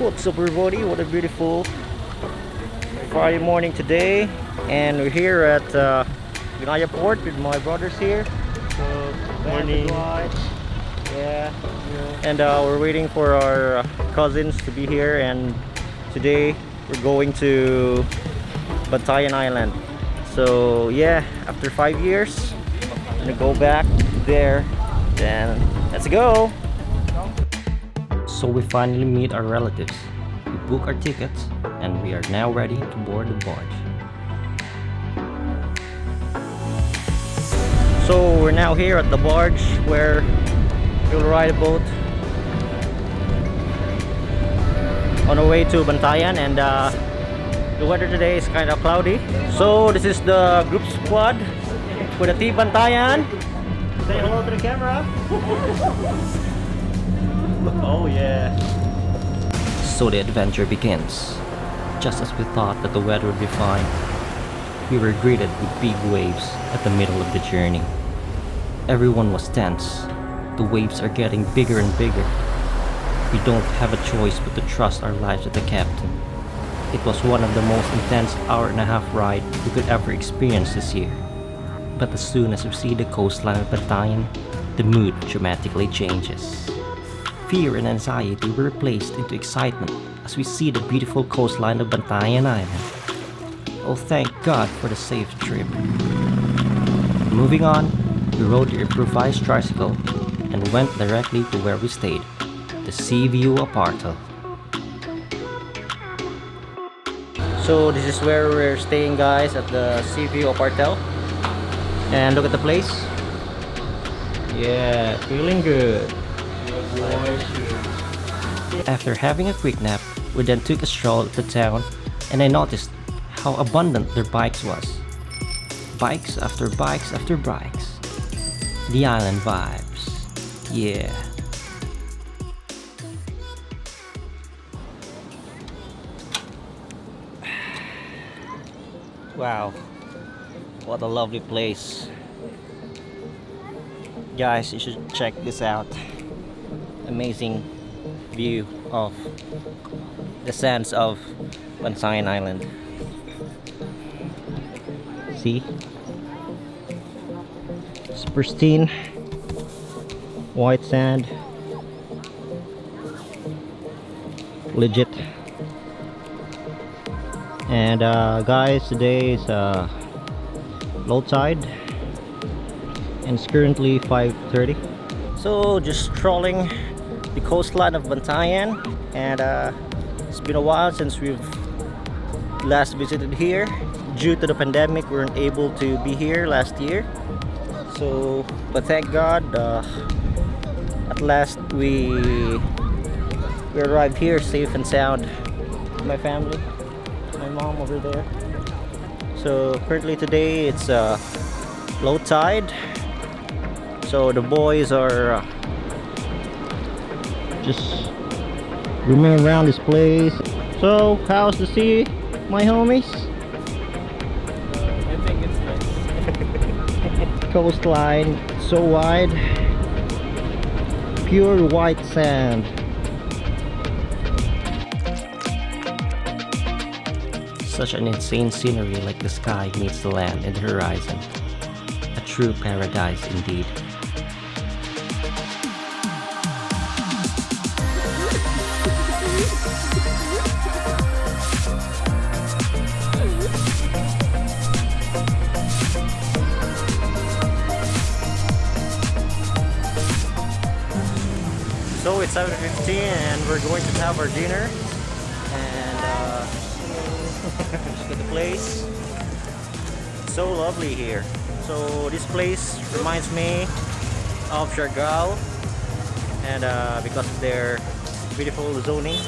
What's up everybody, what a beautiful Friday morning today, and we're here at Ginaya Port with my brothers here. So, Morning. Yeah, and we're waiting for our cousins to be here, and today we're going to Bantayan Island. So yeah, after 5 years I'm gonna go back there, then let's go. So we finally meet our relatives, we book our tickets, and we are now ready to board the barge. So we're now here at the barge where we'll ride a boat on our way to Bantayan, and the weather today is kind of cloudy. So this is the group squad for the team Bantayan. Say hello to the camera. Oh yeah. So the adventure begins. Just as we thought that the weather would be fine, we were greeted with big waves at the middle of the journey. Everyone was tense. The waves are getting bigger and bigger. We don't have a choice but to trust our lives to the captain. It was one of the most intense hour-and-a-half ride we could ever experience this year. But as soon as we see the coastline of Bantayan, the mood dramatically changes. Fear and anxiety were replaced into excitement as we see the beautiful coastline of Bantayan Island. Oh, thank God for the safe trip. Moving on, we rode the improvised tricycle and went directly to where we stayed, the Sea View Apartment. So this is where we're staying, guys, at the Sea View Apartment. And look at the place. Yeah, feeling good. After having a quick nap, we then took a stroll at the town, and I noticed how abundant their bikes was. Bikes after bikes after bikes. The island vibes. Yeah. Wow. What a lovely place. Guys, you should check this out. Amazing view of the sands of Bantayan Island. See? It's pristine white sand. Legit. And guys, today is low tide and it's currently 5:30. So just strolling the coastline of Bantayan, and it's been a while since we've last visited here. Due to the pandemic, we weren't able to be here last year. So, but thank God, at last we arrived here safe and sound. My family, my mom over there. So currently today it's low tide. So the boys are just roaming around this place. So how's the sea, my homies? I think it's nice. Coastline so wide, pure white sand. Such an insane scenery, like the sky meets the land and the horizon. A true paradise indeed. So it's 7:15 and we're going to have our dinner, and look at the place. It's so lovely here. So this place reminds me of Siargao, and because of their beautiful zoning,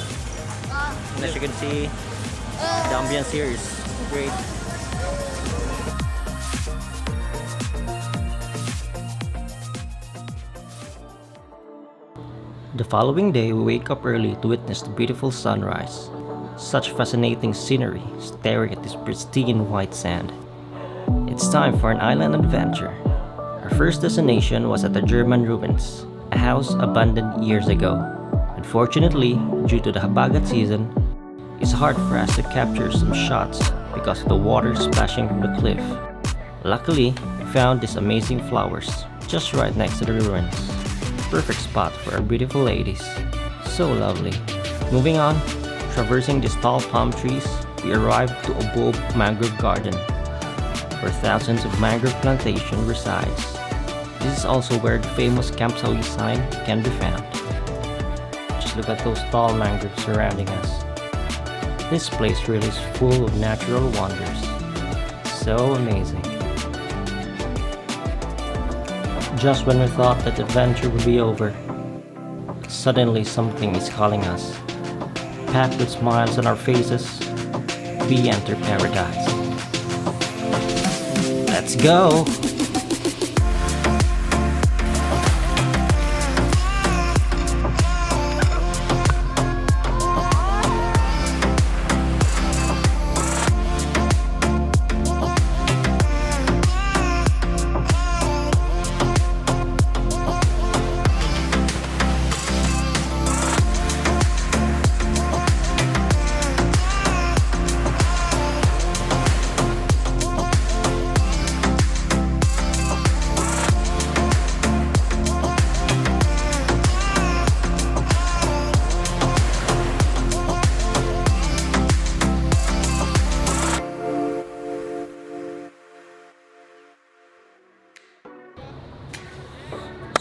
and as you can see, the ambience here is great. The following day, we wake up early to witness the beautiful sunrise. Such fascinating scenery, staring at this pristine white sand. It's time for an island adventure. Our first destination was at the German ruins, a house abandoned years ago. Unfortunately, due to the habagat season, it's hard for us to capture some shots because of the water splashing from the cliff. Luckily, we found these amazing flowers just right next to the ruins. Perfect spot for our beautiful ladies. So lovely. Moving on, traversing these tall palm trees, we arrived to a bulb mangrove garden, where thousands of mangrove plantation resides. This is also where the famous Camp Sawi sign can be found. Just look at those tall mangroves surrounding us. This place really is full of natural wonders. So amazing. Just when we thought that the adventure would be over, suddenly something is calling us. Packed with smiles on our faces, we enter paradise. Let's go!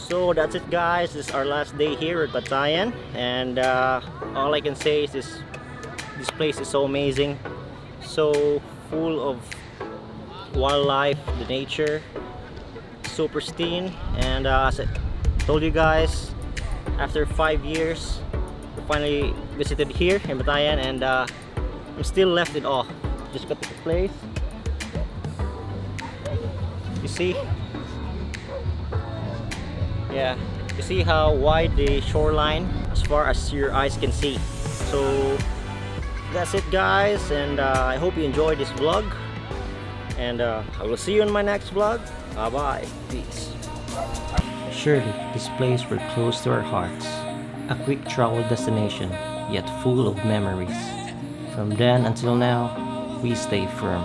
So that's it, guys. This is our last day here at Bantayan, and all I can say is this place is so amazing, so full of wildlife, the nature, so pristine. And as I told you guys, after 5 years, we finally visited here in Bantayan, and I'm still left in awe. Just got to the place. You see? Yeah, you see how wide the shoreline as far as your eyes can see. So that's it, guys, and I hope you enjoyed this vlog, and I will see you in my next vlog. Bye bye, peace. Surely this place were close to our hearts, a quick travel destination yet full of memories. From then until now, we stay firm,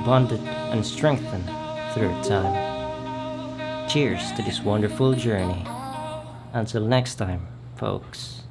bonded and strengthened through time. Cheers to this wonderful journey. Until next time, folks.